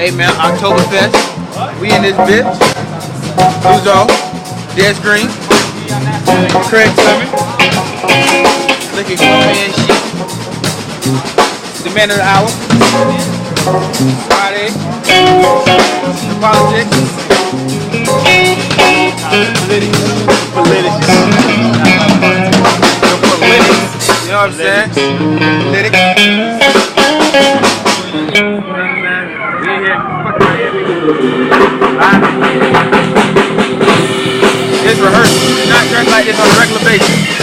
Hey man, Oktoberfest. We in this bitch. Uzo, Des Green, Craig Clement, looking good man shit. The man of the hour. Friday. The politics. Politics. You know what I'm saying? Politics. It's rehearsal. It's not dressed like this on a regular basis.